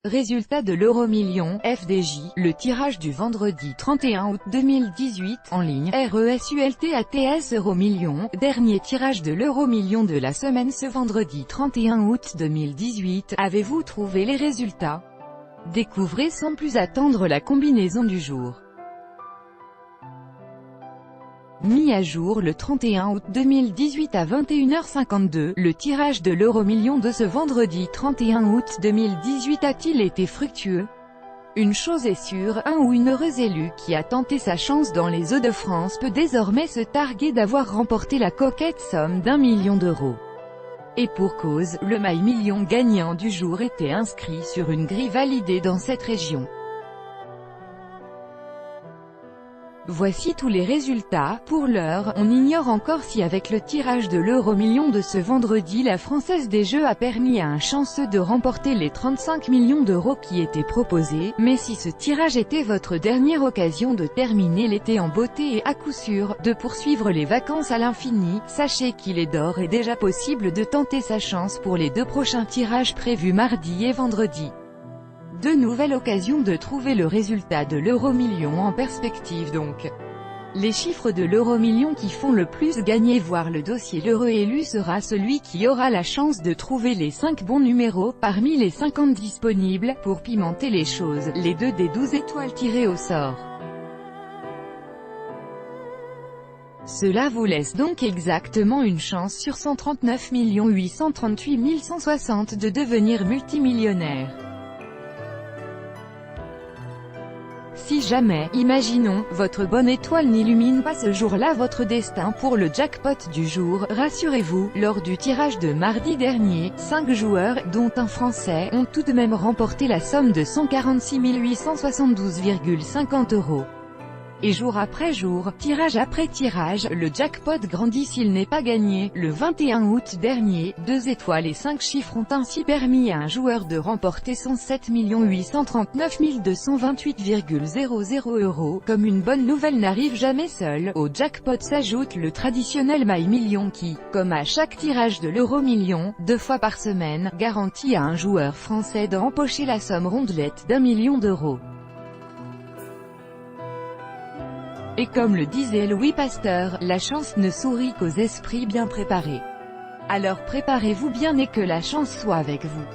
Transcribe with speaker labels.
Speaker 1: Résultat de l'Euro-Million, FDJ, le tirage du vendredi 31 août 2018, en ligne, RESULTATS Euro-Million, dernier tirage de l'Euro-Million de la semaine ce vendredi 31 août 2018, avez-vous trouvé les résultats? Découvrez sans plus attendre la combinaison du jour. Mis à jour le 31 août 2018 à 21h52, le tirage de l'Euro-Million de ce vendredi 31 août 2018 a-t-il été fructueux? Une chose est sûre, un ou une heureuse élue qui a tenté sa chance dans les Hauts-de-France peut désormais se targuer d'avoir remporté la coquette somme d'1 million d'euros. Et pour cause, le My Million gagnant du jour était inscrit sur une grille validée dans cette région. Voici tous les résultats. Pour l'heure, on ignore encore si avec le tirage de l'Euro-Million de ce vendredi la Française des Jeux a permis à un chanceux de remporter les 35 millions d'euros qui étaient proposés, mais si ce tirage était votre dernière occasion de terminer l'été en beauté et à coup sûr, de poursuivre les vacances à l'infini, sachez qu'il est d'ores et déjà possible de tenter sa chance pour les deux prochains tirages prévus mardi et vendredi. Deux nouvelles occasions de trouver le résultat de l'Euro-Million en perspective donc. Les chiffres de l'Euro-Million qui font le plus gagner, voire le dossier l'heureux élu sera celui qui aura la chance de trouver les 5 bons numéros, parmi les 50 disponibles, pour pimenter les choses, les 2 des 12 étoiles tirées au sort. Cela vous laisse donc exactement une chance sur 139 838 160 de devenir multimillionnaire. Si jamais, imaginons, votre bonne étoile n'illumine pas ce jour-là votre destin pour le jackpot du jour, rassurez-vous, lors du tirage de mardi dernier, 5 joueurs, dont un Français, ont tout de même remporté la somme de 146 872,50 €. Et jour après jour, tirage après tirage, le jackpot grandit s'il n'est pas gagné. Le 21 août dernier, 2 étoiles et 5 chiffres ont ainsi permis à un joueur de remporter 107 839 228,00 €. Comme une bonne nouvelle n'arrive jamais seule, au jackpot s'ajoute le traditionnel My Million qui, comme à chaque tirage de l'Euro-Million, 2 fois par semaine, garantit à un joueur français d'empocher la somme rondelette d'1 million d'euros. Et comme le disait Louis Pasteur, la chance ne sourit qu'aux esprits bien préparés. Alors préparez-vous bien et que la chance soit avec vous.